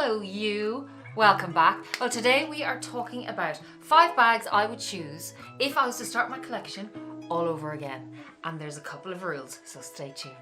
Hello you, welcome back. Well, today we are talking about 5 bags I would choose if I was to start my collection all over again. And there's a couple of rules, so stay tuned.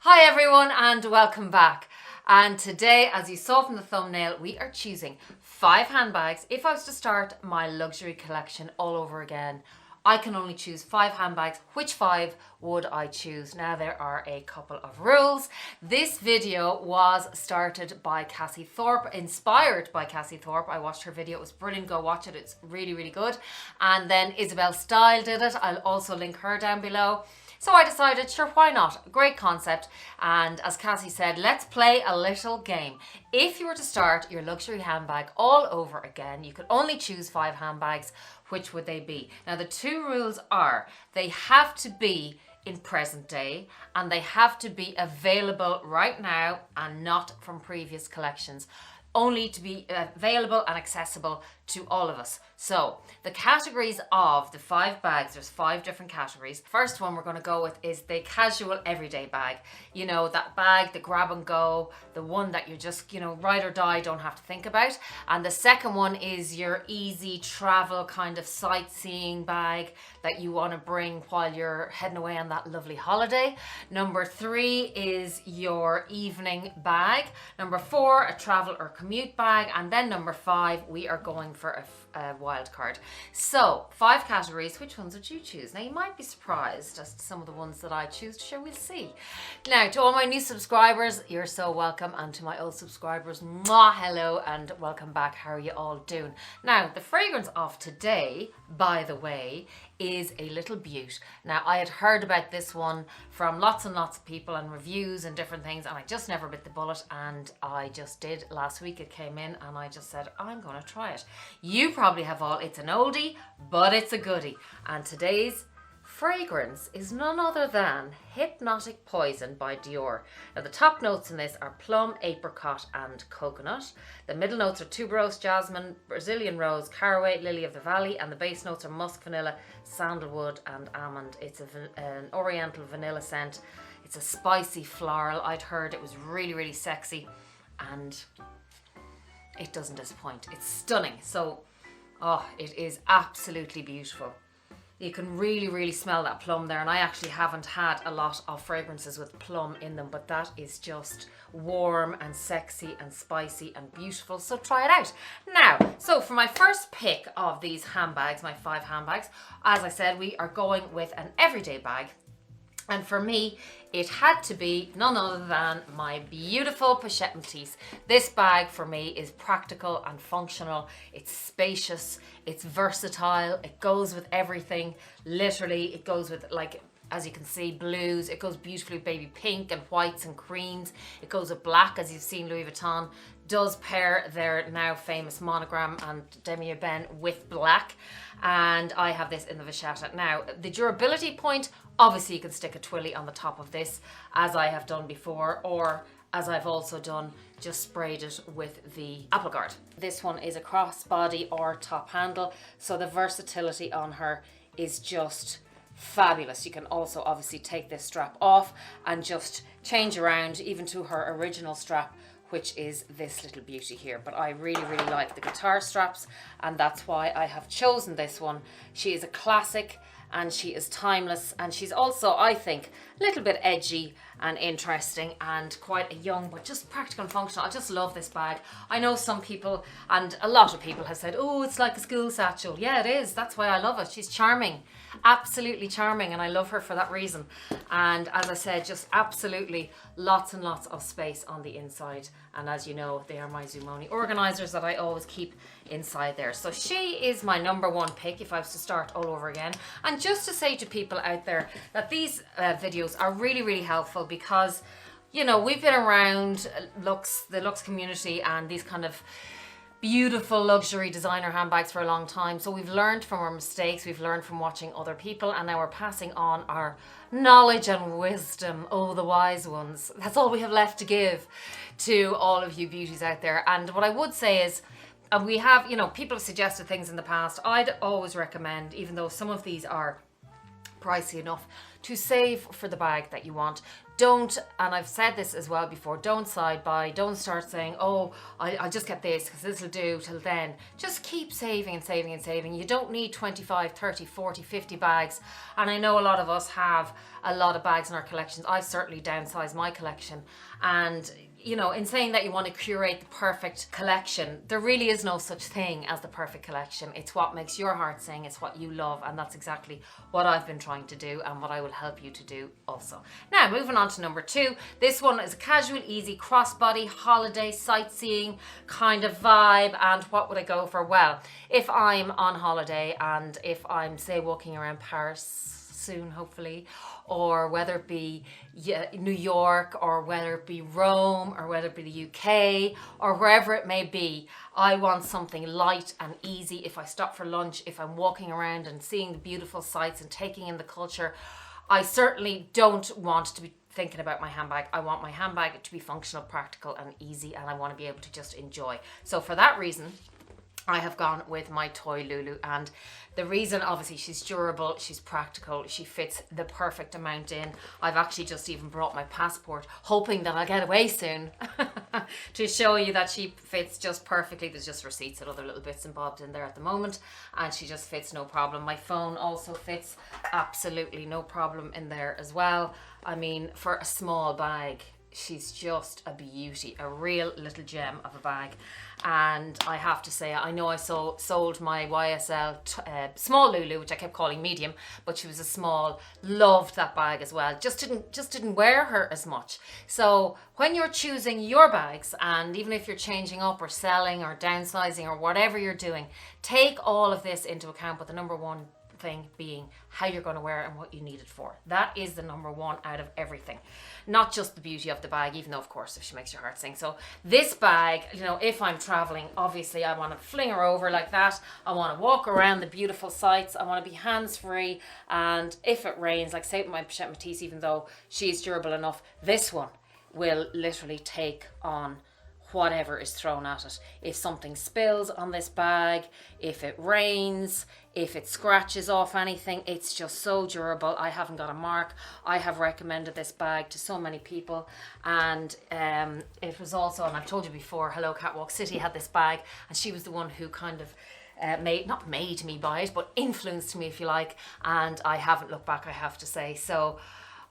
Hi everyone and welcome back. And today, as you saw from the thumbnail, we are choosing 5 handbags. If I was to start my luxury collection all over again, I can only choose 5 handbags. Which 5 would I choose? Now, there are a couple of rules. This video was started by Cassie Thorpe, inspired by Cassie Thorpe. I watched her video, it was brilliant, go watch it, it's really, really good. And then Isabel Style did it, I'll also link her down below. So I decided, sure, why not? Great concept. And as Cassie said, let's play a little game. If you were to start your luxury handbag all over again, you could only choose 5 handbags. Which would they be? Now, the 2 rules are they have to be in present day and they have to be available right now and not from previous collections. Only to be available and accessible to all of us. So the categories of the 5 bags, there's 5 different categories. First one we're going to go with is the casual everyday bag. You know, that bag, the grab and go, the one that you just, you know, ride or die, don't have to think about. And the second one is your easy travel kind of sightseeing bag that you want to bring while you're heading away on that lovely holiday. Number 3 is your evening bag. Number 4, a travel or commute bag. And then number 5, we are going for a wild card. So 5 categories. Which ones would you choose? Now, you might be surprised as to some of the ones that I choose. Sure, we'll see. Now, to all my new subscribers, you're so welcome, and to my old subscribers, mwah, hello and welcome back. How are you all doing? Now, the fragrance of today, by the way, is a little beaut. Now, I had heard about this one from lots and lots of people and reviews and different things, and I just never bit the bullet, and I just did last week. It came in and I just said, I'm gonna try it. You probably have all, it's an oldie, but it's a goodie. And today's fragrance is none other than Hypnotic Poison by Dior. Now, the top notes in this are plum, apricot and coconut. The middle notes are tuberose, jasmine, Brazilian rose, caraway, lily of the valley, and the base notes are musk, vanilla, sandalwood and almond. It's an oriental vanilla scent. It's a spicy floral. I'd heard it was really, really sexy, and it doesn't disappoint. It's stunning. So, oh, it is absolutely beautiful. You can really, really smell that plum there, and I actually haven't had a lot of fragrances with plum in them, but that is just warm and sexy and spicy and beautiful, so try it out. Now, so for my first pick of these handbags, my 5 handbags, as I said, we are going with an everyday bag. And for me, it had to be none other than my beautiful Pochette Métis. This bag for me is practical and functional. It's spacious, it's versatile, it goes with everything. Literally, it goes with, like, as you can see, blues. It goes beautifully with baby pink and whites and creams. It goes with black, as you've seen Louis Vuitton does pair their now famous monogram and demi urbaine with black. And I have this in the Vachetta. Now, the durability point, obviously you can stick a twilly on the top of this, as I have done before, or as I've also done, just sprayed it with the apple guard. This one is a crossbody or top handle, so the versatility on her is just fabulous. You can also obviously take this strap off and just change around even to her original strap, which is this little beauty here. But I really, really like the guitar straps, and that's why I have chosen this one. She is a classic and she is timeless, and she's also, I think, a little bit edgy and interesting and quite a young, but just practical and functional. I just love this bag. I know some people, and a lot of people have said, oh, it's like a school satchel. Yeah, it is. That's why I love it. She's charming, absolutely charming, and I love her for that reason. And as I said, just absolutely lots and lots of space on the inside. And as you know, they are my Zumoni organizers that I always keep inside there. So she is my number 1 pick if I was to start all over again. And just to say to people out there that these videos are really, really helpful, because, you know, we've been around the Lux community and these kind of beautiful luxury designer handbags for a long time. So we've learned from our mistakes, we've learned from watching other people, and now we're passing on our knowledge and wisdom. Oh, the wise ones. That's all we have left to give to all of you beauties out there. And what I would say is, and we have, you know, people have suggested things in the past. I'd always recommend, even though some of these are pricey enough to save for the bag that you want. Don't, and I've said this as well before, don't side buy, don't start saying, oh, I'll just get this because this will do till then. Just keep saving and saving and saving. You don't need 25, 30, 40, 50 bags. And I know a lot of us have a lot of bags in our collections. I've certainly downsized my collection. And you know, in saying that you want to curate the perfect collection, there really is no such thing as the perfect collection. It's what makes your heart sing, it's what you love, and that's exactly what I've been trying to do and what I will help you to do also. Now, moving on to number 2. This one is a casual, easy, crossbody, holiday, sightseeing kind of vibe. And what would I go for? Well, if I'm on holiday and if I'm, say, walking around Paris soon, hopefully, or whether it be New York, or whether it be Rome, or whether it be the UK, or wherever it may be, I want something light and easy. If I stop for lunch, if I'm walking around and seeing the beautiful sights and taking in the culture, I certainly don't want to be thinking about my handbag. I want my handbag to be functional, practical and easy, and I want to be able to just enjoy. So for that reason, I have gone with my toy Lulu, and the reason, obviously, she's durable, she's practical, she fits the perfect amount in. I've actually just even brought my passport, hoping that I'll get away soon to show you that she fits just perfectly. There's just receipts and other little bits and bobs in there at the moment, and she just fits no problem. My phone also fits absolutely no problem in there as well. I mean, for a small bag, she's just a beauty, a real little gem of a bag. And I have to say, I know I sold my YSL small Lulu, which I kept calling medium, but she was a small. Loved that bag as well. Just didn't wear her as much. So when you're choosing your bags, and even if you're changing up or selling or downsizing or whatever you're doing, take all of this into account. But the number one thing being how you're going to wear it and what you need it for. That is the number one out of everything. Not just the beauty of the bag, even though, of course, if she makes your heart sing. So this bag, you know, if I'm traveling, obviously I want to fling her over like that. I want to walk around the beautiful sights. I want to be hands-free. And if it rains, like say with my Pochette Matisse, even though she's durable enough, this one will literally take on whatever is thrown at it. If something spills on this bag, if it rains, if it scratches off anything, it's just so durable. I haven't got a mark. I have recommended this bag to so many people, and it was also, and I've told you before, Hello Catwalk City had this bag, and she was the one who kind of not made me buy it, but influenced me, if you like, and I haven't looked back, I have to say. So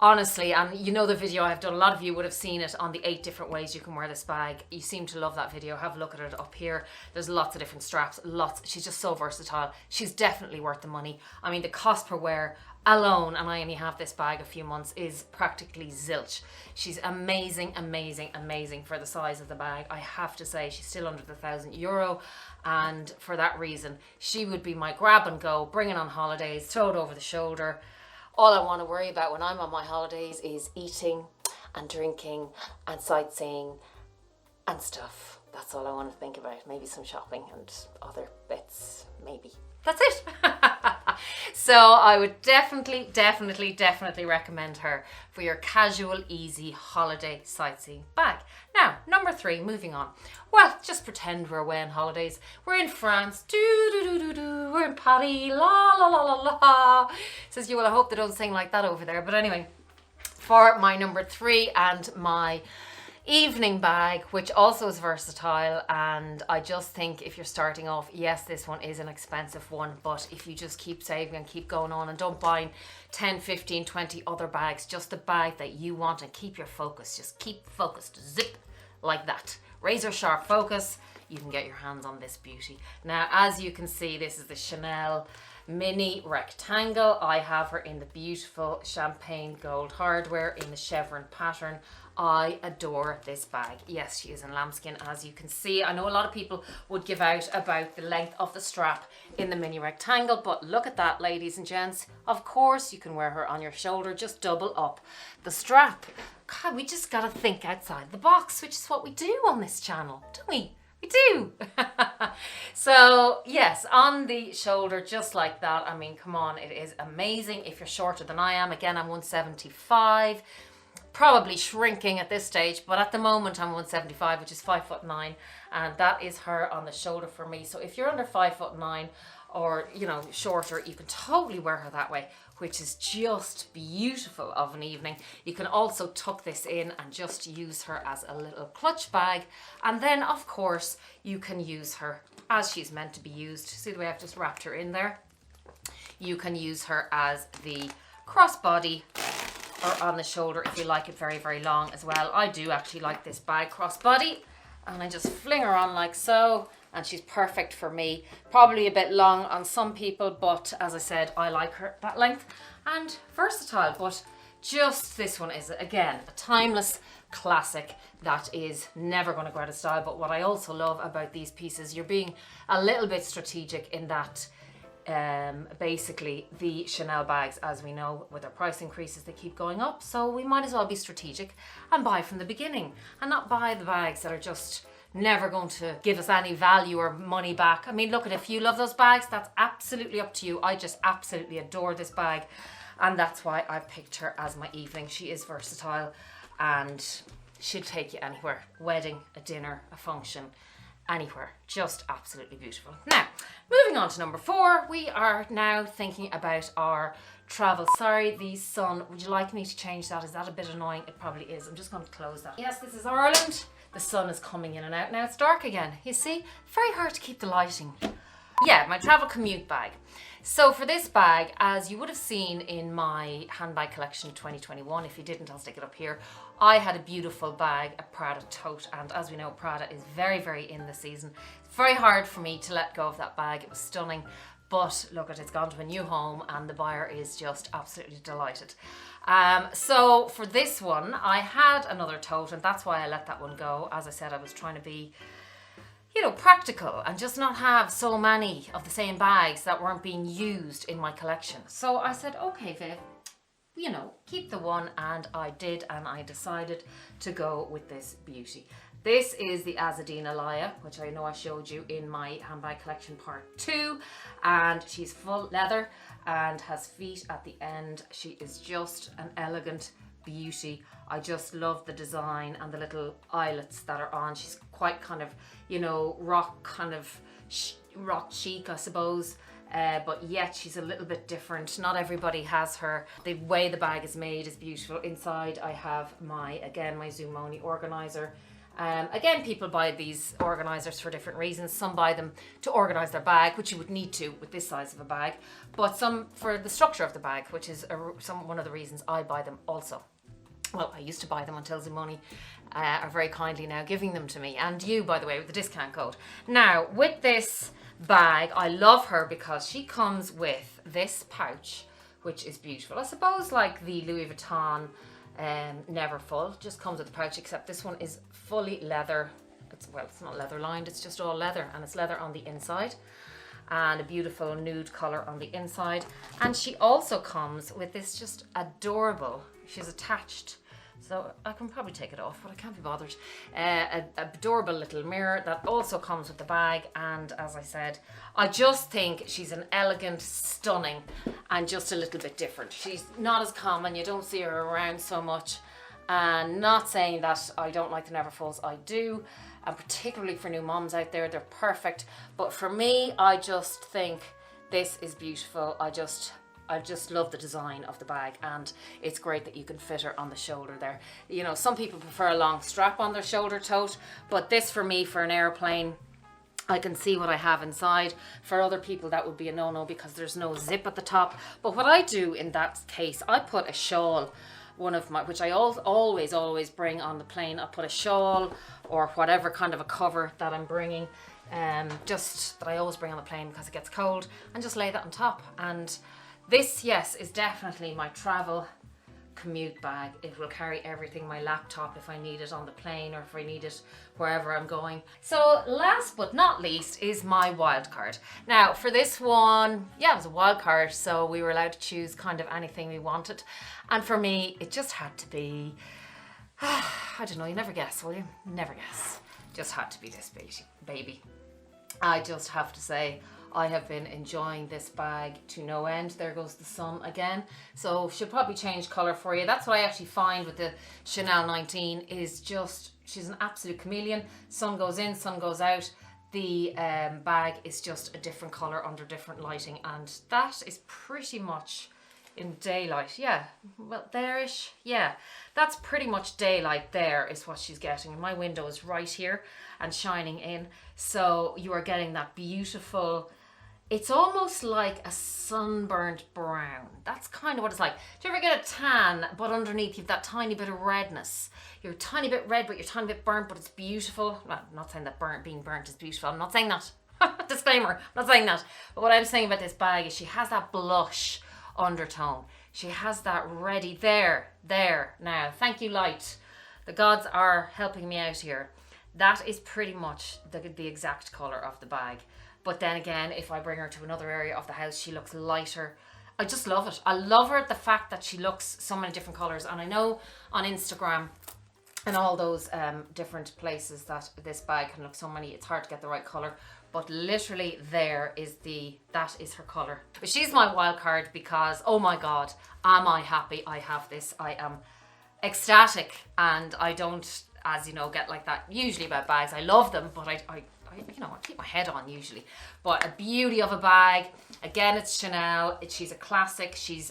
honestly, and you know the video I've done, a lot of you would have seen it on the 8 different ways you can wear this bag. You seem to love that video. Have a look at it up here. There's lots of different straps, lots. She's just so versatile. She's definitely worth the money. I mean, the cost per wear alone, and I only have this bag a few months, is practically zilch. She's amazing, amazing, amazing for the size of the bag. I have to say, she's still under the €1,000, and for that reason, she would be my grab and go, bring it on holidays, throw it over the shoulder. All I want to worry about when I'm on my holidays is eating and drinking and sightseeing and stuff. That's all I want to think about. Maybe some shopping and other bits, maybe. That's it. So I would definitely recommend her for your casual, easy holiday sightseeing bag. Now, number 3, moving on. Well, just pretend we're away on holidays. We're in France. We're in Paris. La la la la la. Says you, well, I hope they don't sing like that over there. But anyway, for my number 3 and my evening bag, which also is versatile, and I just think if you're starting off, yes, this one is an expensive one, but if you just keep saving and keep going on and don't buy 10, 15, 20 other bags, just a bag that you want, and keep your focus, just keep focused, zip, like that, razor sharp focus, you can get your hands on this beauty. Now, as you can see, this is the Chanel mini rectangle. I have her in the beautiful champagne gold hardware in the chevron pattern. I adore this bag. Yes, she is in lambskin, as you can see. I know a lot of people would give out about the length of the strap in the mini rectangle, but look at that, ladies and gents. Of course you can wear her on your shoulder, just double up the strap. God, we just gotta think outside the box, which is what we do on this channel, don't we? We do. So yes, on the shoulder, just like that. I mean, come on, it is amazing. If you're shorter than I am, again, I'm 175. Probably shrinking at this stage, but at the moment I'm 175, which is 5'9", and that is her on the shoulder for me. So if you're under 5'9", or you know, shorter, you can totally wear her that way, which is just beautiful of an evening. You can also tuck this in and just use her as a little clutch bag. And then of course you can use her as she's meant to be used. See the way I've just wrapped her in there? You can use her as the crossbody or on the shoulder if you like it very, very long as well. I do actually like this bag crossbody, and I just fling her on like so, and she's perfect for me. Probably a bit long on some people, but as I said, I like her that length and versatile. But just this one is, again, a timeless classic that is never going to go out of style. But what I also love about these pieces, you're being a little bit strategic in that basically the Chanel bags, as we know, with their price increases, they keep going up, so we might as well be strategic and buy from the beginning and not buy the bags that are just never going to give us any value or money back. I mean, look, at if you love those bags, that's absolutely up to you. I just absolutely adore this bag, and that's why I picked her as my evening. She is versatile and she'll take you anywhere. Wedding, a dinner, a function, anywhere. Just absolutely beautiful. Now, moving on to number 4, we are now thinking about our travel. Sorry, the sun. Would you like me to change that? Is that a bit annoying? It probably is. I'm just going to close that. Yes, this is Ireland. The sun is coming in and out. Now it's dark again. You see? Very hard to keep the lighting. Yeah, my travel commute bag. So for this bag, as you would have seen in my handbag collection 2021, if you didn't, I'll stick it up here. I had a beautiful bag, a Prada tote, and as we know, Prada is very, very in the season. It's very hard for me to let go of that bag. It was stunning, but look, it's gone to a new home and the buyer is just absolutely delighted. So for this one, I had another tote, and that's why I let that one go. As I said, I was trying to be, you know, practical and just not have so many of the same bags that weren't being used in my collection. So I said, okay, Viv, you know, keep the one, and I did, and I decided to go with this beauty. This is the Azzedine Alaya, which I know I showed you in my handbag collection part 2, and she's full leather and has feet at the end. She is just an elegant beauty. I just love the design and the little eyelets that are on. She's quite kind of, you know, rock chic, I suppose. But yet she's a little bit different. Not everybody has her. The way the bag is made is beautiful. Inside I have my Zumoni organizer. Again, people buy these organizers for different reasons. Some buy them to organize their bag, which you would need to with this size of a bag, but some for the structure of the bag, which is one of the reasons I buy them also. Well, I used to buy them until Zumoni are very kindly now giving them to me, and you, by the way, with the discount code. Now, with this bag, I love her because she comes with this pouch, which is beautiful. I suppose like the Louis Vuitton Never Full, just comes with a pouch, except this one is fully leather. It's not leather lined, it's just all leather, and it's leather on the inside and a beautiful nude color on the inside. And she also comes with this just adorable, she's attached, so I can probably take it off, but I can't be bothered. An adorable little mirror that also comes with the bag. And as I said, I just think she's an elegant, stunning, and just a little bit different. She's not as common, you don't see her around so much. And not saying that I don't like the Neverfulls, I do. And particularly for new moms out there, they're perfect. But for me, I just think this is beautiful. I just love the design of the bag, and it's great that you can fit her on the shoulder there. You know, some people prefer a long strap on their shoulder tote, but this for me, for an airplane, I can see what I have inside. For other people, that would be a no-no because there's no zip at the top. But what I do in that case, I put a shawl, which I always bring on the plane. I put a shawl or whatever kind of a cover that I'm bringing, just that I always bring on the plane because it gets cold, and just lay that on top. And this, yes, is definitely my travel commute bag. It will carry everything, my laptop if I need it on the plane, or if I need it wherever I'm going. So last but not least is my wild card. Now for this one, yeah, it was a wild card, so we were allowed to choose kind of anything we wanted. And for me, it just had to be, I don't know, you never guess, will you? Never guess. Just had to be this baby. I just have to say, I have been enjoying this bag to no end. There goes the sun again. So she'll probably change colour for you. That's what I actually find with the Chanel 19 is just, she's an absolute chameleon. Sun goes in, sun goes out. The bag is just a different colour under different lighting, and that is pretty much in daylight. Yeah, well, there-ish. Yeah, that's pretty much daylight. There is what she's getting. My window is right here and shining in. So you are getting that beautiful, it's almost like a sunburnt brown. That's kind of what it's like. Do you ever get a tan, but underneath you've that tiny bit of redness? You're a tiny bit red, but you're a tiny bit burnt, but it's beautiful. Well, I'm not saying that being burnt is beautiful. I'm not saying that. Disclaimer, I'm not saying that. But what I'm saying about this bag is she has that blush undertone. She has that ready there. Now, thank you, light. The gods are helping me out here. That is pretty much the exact colour of the bag. But then again, if I bring her to another area of the house, she looks lighter. I just love it. I love her, the fact that she looks so many different colours. And I know on Instagram and all those different places that this bag can look so many, it's hard to get the right colour. But literally that is her colour. But she's my wild card because, oh my God, am I happy I have this. I am ecstatic, and I don't, as you know, get like that usually about bags. I love them, but I keep my head on usually. But a beauty of a bag. Again, it's Chanel. She's a classic. She's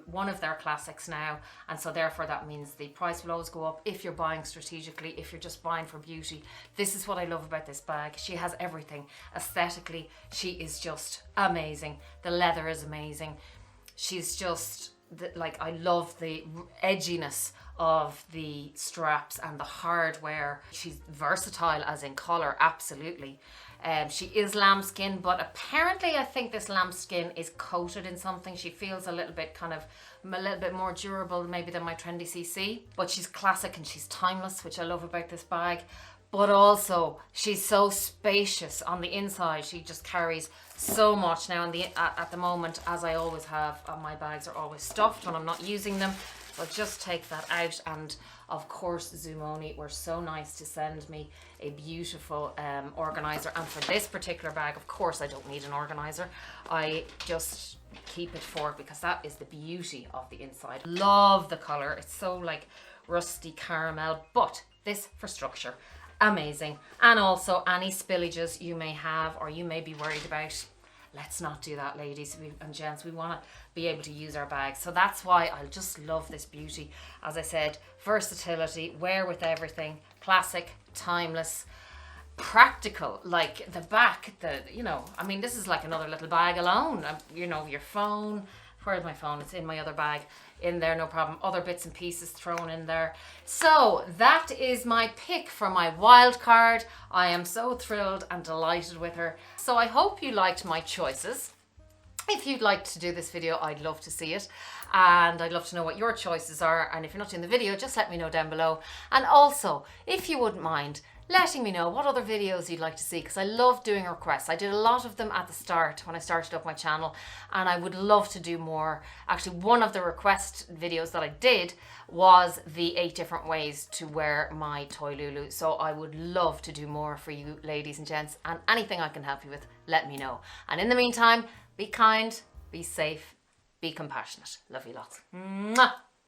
one of their classics now. And so therefore that means the price will always go up if you're buying strategically, if you're just buying for beauty. This is what I love about this bag. She has everything. Aesthetically, she is just amazing. The leather is amazing. She's just, I love the edginess of the straps and the hardware. She's versatile as in colour, absolutely. She is lambskin, but apparently I think this lambskin is coated in something. She feels a little bit more durable maybe than my trendy CC, but she's classic and she's timeless, which I love about this bag. But also she's so spacious on the inside. She just carries so much. Now at the moment, as I always have, my bags are always stuffed when I'm not using them. I'll just take that out, and of course Zumoni were so nice to send me a beautiful organizer. And for this particular bag, of course I don't need an organizer. I just keep it for it because that is the beauty of the inside. Love the colour. It's so like rusty caramel, but this for structure, amazing. And also any spillages you may have or you may be worried about, let's not do that, ladies and gents. We want to be able to use our bags. So that's why I just love this beauty. As I said, versatility, wear with everything, classic, timeless, practical. Like the back, this is like another little bag alone. Your phone. Where's my phone? It's in my other bag. In there, no problem. Other bits and pieces thrown in there. So that is my pick for my wild card. I am so thrilled and delighted with her. So I hope you liked my choices. If you'd like to do this video, I'd love to see it. And I'd love to know what your choices are. And if you're not doing the video, just let me know down below. And also, if you wouldn't mind letting me know what other videos you'd like to see, because I love doing requests. I did a lot of them at the start when I started up my channel, and I would love to do more. Actually, one of the request videos that I did was the 8 different ways to wear my toy Lulu. So I would love to do more for you ladies and gents, and anything I can help you with, let me know. And in the meantime, be kind, be safe, be compassionate. Love you lots. Mwah!